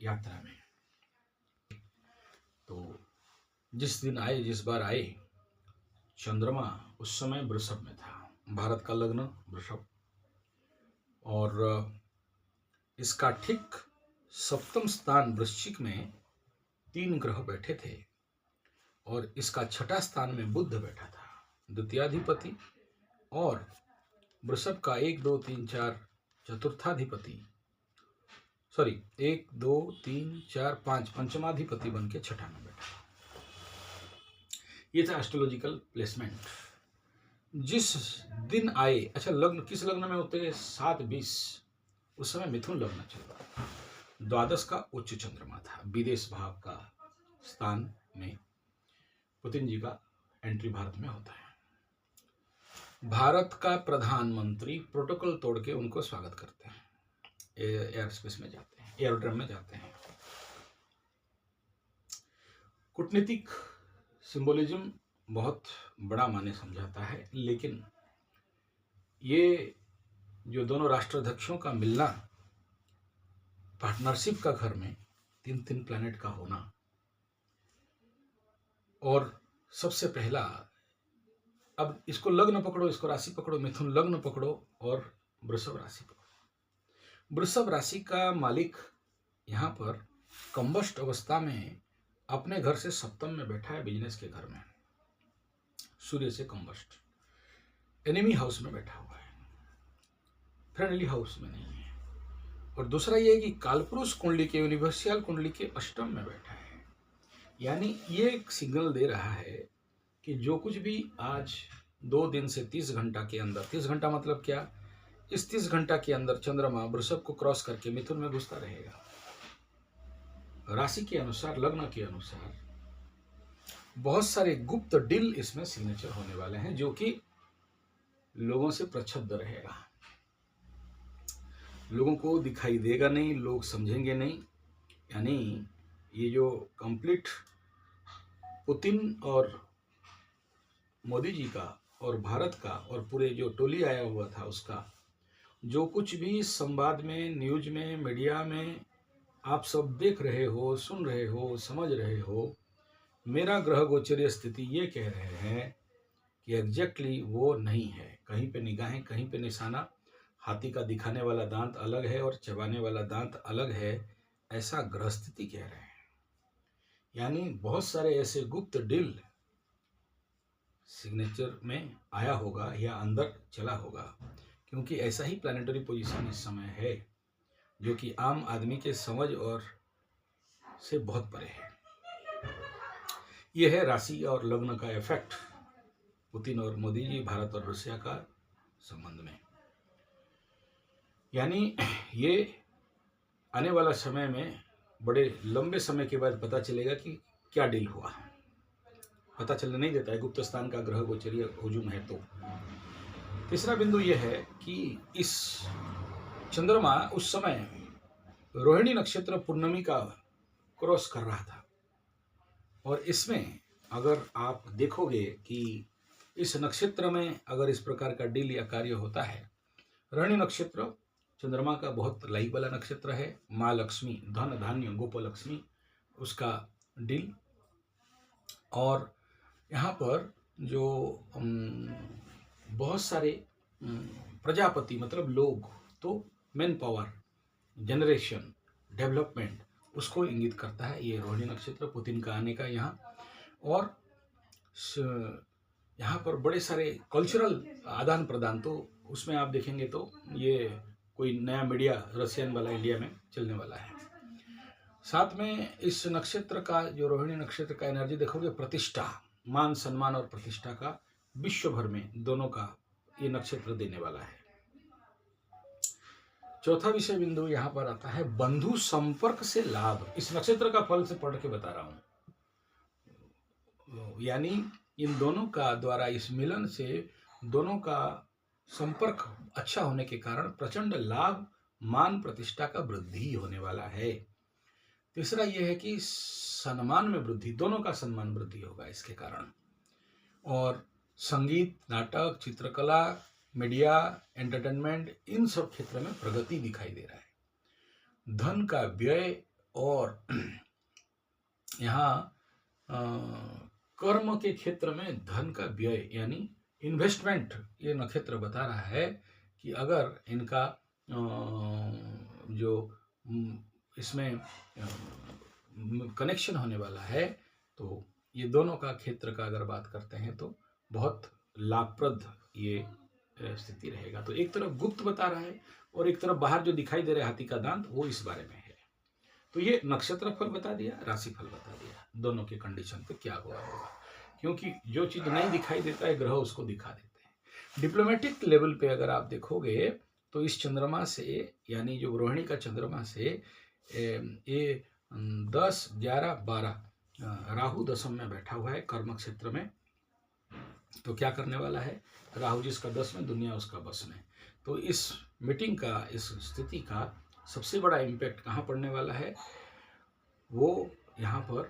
यात्रा में। तो जिस बार आए, चंद्रमा उस समय वृषभ में था। भारत का लग्न वृषभ, और इसका ठीक सप्तम स्थान वृश्चिक में 3 ग्रह बैठे थे, और इसका छठा स्थान में बुध बैठा था, द्वितीयाधिपति, और वृषभ का 1 2 3 4 चतुर्थाधिपति, 1 2 3 4 5 पंचमाधिपति बन के छठा में बैठा। ये था एस्ट्रोलॉजिकल प्लेसमेंट। जिस दिन आए, अच्छा लग्न किस लग्न में होते हैं? 7-20, उस समय मिथुन लग्न चल रहा। द्वादश का उच्च चंद्रमा था, विदेश भाव का स्थान में पुतिन जी का एंट्री भारत में होता है। भारत का प्रधानमंत्री प्रोटोकॉल तोड़ के उनको स्वागत करते हैं, एयर स्पेस में जाते हैं, एयरड्रम में जाते हैं। कूटनीतिक सिंबोलिज्म बहुत बड़ा माने समझाता है, लेकिन ये जो दोनों राष्ट्राध्यक्षों का मिलना, पार्टनरशिप का घर में 3 प्लैनेट का होना, और सबसे पहला, अब इसको लग्न पकड़ो, इसको राशि पकड़ो, मिथुन लग्न पकड़ो और वृषभ राशि पकड़ो। वृषभ राशि का मालिक यहाँ पर कंबस्ट अवस्था में अपने घर से सप्तम में बैठा है, बिजनेस के घर में, सूर्य से कंबस्ट, एनिमी हाउस में बैठा हुआ है, फ्रेंडली हाउस में नहीं है। और दूसरा ये है कि कालपुरुष कुंडली के, यूनिवर्सल कुंडली के अष्टम में बैठा है। यानी ये एक सिग्नल दे रहा है कि जो कुछ भी आज 2 दिन से 30 घंटा के अंदर, 30 घंटा मतलब क्या, इस 30 घंटा के अंदर चंद्रमा वृषभ को क्रॉस करके मिथुन में घुसता रहेगा। राशि के अनुसार, लग्न के अनुसार बहुत सारे गुप्त डील इसमें सिग्नेचर होने वाले हैं, जो कि लोगों से प्रक्षुब्ध रहेगा, लोगों को दिखाई देगा नहीं, लोग समझेंगे नहीं। यानी ये जो कंप्लीट पुतिन और मोदी जी का और भारत का और पूरे जो टोली आया हुआ था, उसका जो कुछ भी संवाद में, न्यूज में, मीडिया में आप सब देख रहे हो, सुन रहे हो, समझ रहे हो, मेरा ग्रह गोचरीय स्थिति ये कह रहे हैं कि एग्जैक्टली वो नहीं है। कहीं पे निगाहें, कहीं पे निशाना, हाथी का दिखाने वाला दांत अलग है और चबाने वाला दांत अलग है, ऐसा ग्रह स्थिति कह रहे हैं। यानी बहुत सारे ऐसे गुप्त डील सिग्नेचर में आया होगा या अंदर चला होगा, क्योंकि ऐसा ही प्लैनेटरी पोजीशन इस समय है जो कि आम आदमी के समझ और से बहुत परे है। यह है राशि और लग्न का इफेक्ट पुतिन और मोदी जी, भारत और रशिया का संबंध में। यानी ये आने वाला समय में बड़े लंबे समय के बाद पता चलेगा कि क्या डील हुआ। पता चलने नहीं देता है, गुप्त स्थान का ग्रह गोचरीय हुजूम है। तो तीसरा बिंदु यह है कि इस चंद्रमा उस समय रोहिणी नक्षत्र पूर्णिमा का क्रॉस कर रहा था, और इसमें अगर आप देखोगे कि इस नक्षत्र में अगर इस प्रकार का डील या कार्य होता है, रोहिणी नक्षत्र चंद्रमा का बहुत लाई वाला नक्षत्र है, माँ लक्ष्मी, धन धान्य गोपलक्ष्मी, उसका डील। और यहाँ पर जो बहुत सारे प्रजापति मतलब लोग, तो मैन पावर, जनरेशन, डेवलपमेंट, उसको इंगित करता है ये रोहिणी नक्षत्र, पुतिन का आने का यहाँ। और यहाँ पर बड़े सारे कल्चरल आदान प्रदान, तो उसमें आप देखेंगे तो ये कोई नया मीडिया रशियन वाला इंडिया में चलने वाला है। साथ में इस नक्षत्र का, जो रोहिणी नक्षत्र का एनर्जी देखोगे, प्रतिष्ठा, मान सम्मान और प्रतिष्ठा का विश्व भर में दोनों का ये नक्षत्र देने वाला है। चौथा विषय बिंदु यहाँ पर आता है बंधु संपर्क से लाभ। इस नक्षत्र का फल से पढ़ के बता रहा हूँ। यानी इन दोनों का द्वारा, इस मिलन से दोनों का संपर्क अच्छा होने के कारण प्रचंड लाभ, मान, प्रतिष्ठा का वृद्धि होने वाला है। तीसरा यह है कि सम्मान में वृद्धि, दोनों का सम्मान वृद्धि होगा इसके कारण। और संगीत, नाटक, चित्रकला, मीडिया, एंटरटेनमेंट, इन सब क्षेत्र में प्रगति दिखाई दे रहा है। धन का व्यय और यहाँ कर्म के क्षेत्र में धन का व्यय यानी इन्वेस्टमेंट, ये नक्षत्र बता रहा है कि अगर इनका जो इसमें कनेक्शन होने वाला है तो ये दोनों का क्षेत्र का अगर बात करते हैं तो बहुत लाभप्रद ये स्थिति रहेगा। तो एक तरफ गुप्त बता रहा है और एक तरफ बाहर जो दिखाई दे रहा है हाथी का दांत, वो इस बारे में है। तो ये नक्षत्र फल बता दिया, राशि फल बता दिया, दोनों के कंडीशन पे क्या हुआ होगा, क्योंकि जो चीज नहीं दिखाई देता है ग्रह उसको दिखा देते हैं। डिप्लोमेटिक लेवल पे अगर आप देखोगे तो इस चंद्रमा से, यानी जो रोहिणी का चंद्रमा से ये 10, 11, 12 राहु दशम में बैठा हुआ है कर्म क्षेत्र में। तो क्या करने वाला है, राहु जिसका 10 में, दुनिया उसका बस में। तो इस मीटिंग का, इस स्थिति का सबसे बड़ा इम्पैक्ट कहाँ पड़ने वाला है, वो यहाँ पर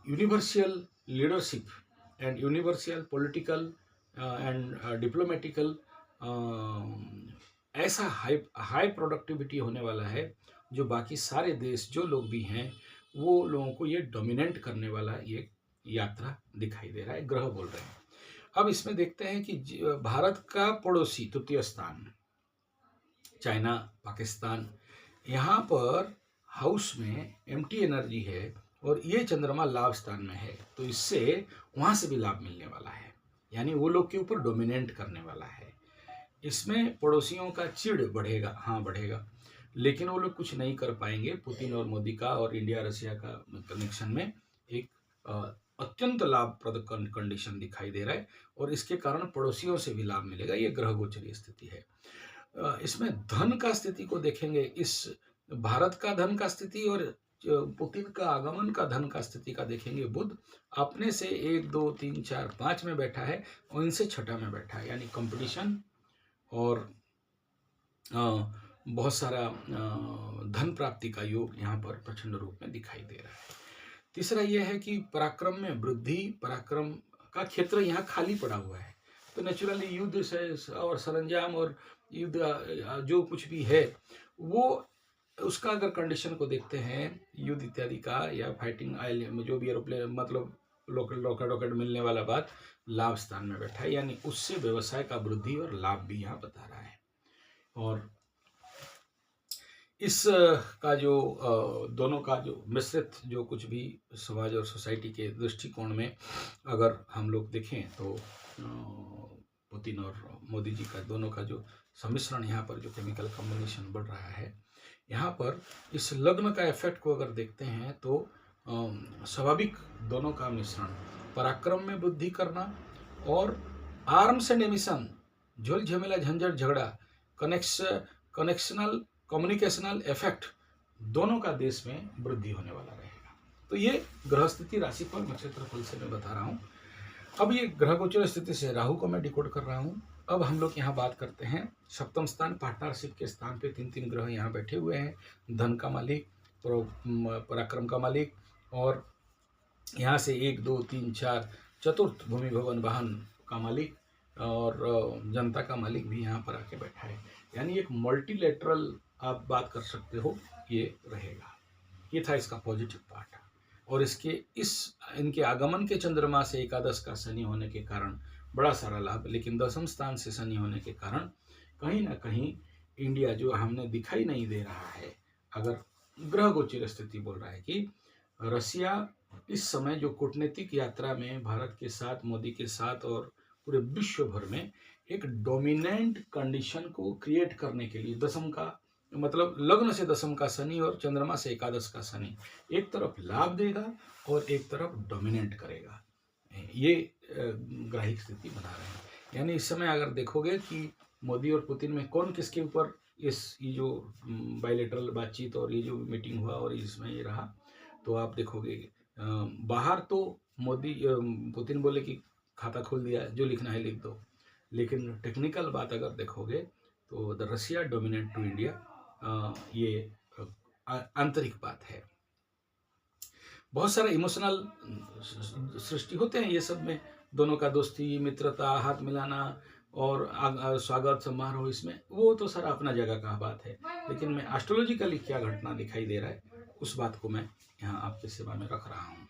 universal leadership and universal political and diplomatical ऐसा हाई प्रोडक्टिविटी होने वाला है जो बाकी सारे देश जो लोग भी हैं वो लोगों को ये डोमिनेट करने वाला ये यात्रा दिखाई दे रहा है, ग्रह बोल रहे हैं। अब इसमें देखते हैं कि भारत का पड़ोसी तृतीय स्थान चाइना, पाकिस्तान, यहाँ पर हाउस में एम्प्टी एनर्जी है और ये चंद्रमा लाभ स्थान में है, तो इससे वहाँ से भी लाभ मिलने वाला है, यानी वो लोग के ऊपर डोमिनेट करने वाला है। इसमें पड़ोसियों का चिढ़ बढ़ेगा, हाँ बढ़ेगा, लेकिन वो लोग कुछ नहीं कर पाएंगे। पुतिन और मोदी का और इंडिया रशिया का कनेक्शन में एक अत्यंत लाभप्रद कंडीशन दिखाई दे रहा है और इसके कारण पड़ोसियों से भी लाभ मिलेगा। ये ग्रह गोचरीय स्थिति है। इसमें धन का स्थिति को देखेंगे, इस भारत का धन का स्थिति और पुतिन का आगमन का धन का स्थिति का देखेंगे। बुध अपने से 1, 2, 3, 4, 5 में बैठा है और इनसे छठा में बैठा है, यानी कंपटीशन और बहुत सारा धन प्राप्ति का योग यहाँ पर प्रचंड रूप में दिखाई दे रहा है। तीसरा यह है कि पराक्रम में वृद्धि, पराक्रम का क्षेत्र यहाँ खाली पड़ा हुआ है, तो नेचुरली युद्ध से और सरंजाम और युद्ध जो कुछ भी है वो उसका अगर कंडीशन को देखते हैं युद्ध इत्यादि का या फाइटिंग आयल में जो भी एरोप्लेन मतलब रॉकेट मिलने वाला बात लाभ स्थान में बैठा है, यानी उससे व्यवसाय का वृद्धि और लाभ भी यहाँ बता रहा है। और इस का जो दोनों का जो मिश्रित जो कुछ भी समाज और सोसाइटी के दृष्टिकोण में अगर हम लोग देखें तो पुतिन और मोदी जी का दोनों का जो सम्मिश्रण यहाँ पर जो केमिकल कॉम्बिनेशन बढ़ रहा है, यहाँ पर इस लग्न का इफेक्ट को अगर देखते हैं तो स्वाभाविक दोनों का मिश्रण, पराक्रम में वृद्धि करना और आर्म्स एंड एमिशन, झोल झमेला झंझट झगड़ा, कनेक्शनल कम्युनिकेशनल इफेक्ट, दोनों का देश में वृद्धि होने वाला रहेगा। तो ये ग्रह स्थिति राशिफल नक्षत्रफल से मैं बता रहा हूँ। अब ये ग्रह गोचर स्थिति से राहु को मैं डिकोड कर रहा हूँ। अब हम लोग यहाँ बात करते हैं सप्तम स्थान पार्टनरशिप के स्थान पे 3 ग्रह यहाँ बैठे हुए हैं, धन का मालिक, पराक्रम का मालिक और यहाँ से 1, 2, 3, 4 चतुर्थ भूमि भवन वाहन का मालिक और जनता का मालिक भी यहाँ पर आके बैठा है, यानी एक मल्टीलेटरल आप बात कर सकते हो ये रहेगा। ये था इसका पॉजिटिव पार्ट। और इनके आगमन के चंद्रमा से एकादश का शनि होने के कारण बड़ा सारा लाभ, लेकिन दशम स्थान से शनि होने के कारण कहीं ना कहीं इंडिया जो हमने दिखाई नहीं दे रहा है। अगर ग्रह गोचर स्थिति बोल रहा है कि रसिया इस समय जो कूटनीतिक यात्रा में भारत के साथ, मोदी के साथ और पूरे विश्व भर में एक डोमिनेंट कंडीशन को क्रिएट करने के लिए दशम का मतलब लग्न से दशम का शनि और चंद्रमा से एकादश का शनि एक तरफ लाभ देगा और एक तरफ डोमिनेट करेगा, ये ग्राहिक स्थिति बना रहे हैं। यानी इस समय अगर देखोगे कि मोदी और पुतिन में कौन किसके ऊपर ये जो बायलैटरल बातचीत और ये जो मीटिंग हुआ और इसमें ये रहा, तो आप देखोगे बाहर तो पुतिन बोले कि खाता खोल दिया, जो लिखना है लिख दो, लेकिन टेक्निकल बात अगर देखोगे तो the Russia dominate to India, ये आंतरिक बात है। बहुत सारे इमोशनल सृष्टि होते हैं ये सब में, दोनों का दोस्ती, मित्रता, हाथ मिलाना और स्वागत समारोह इसमें, वो तो सर अपना जगह का बात है, लेकिन मैं एस्ट्रोलॉजिकली क्या घटना दिखाई दे रहा है उस बात को मैं यहाँ आपकी सेवा में रख रहा हूँ।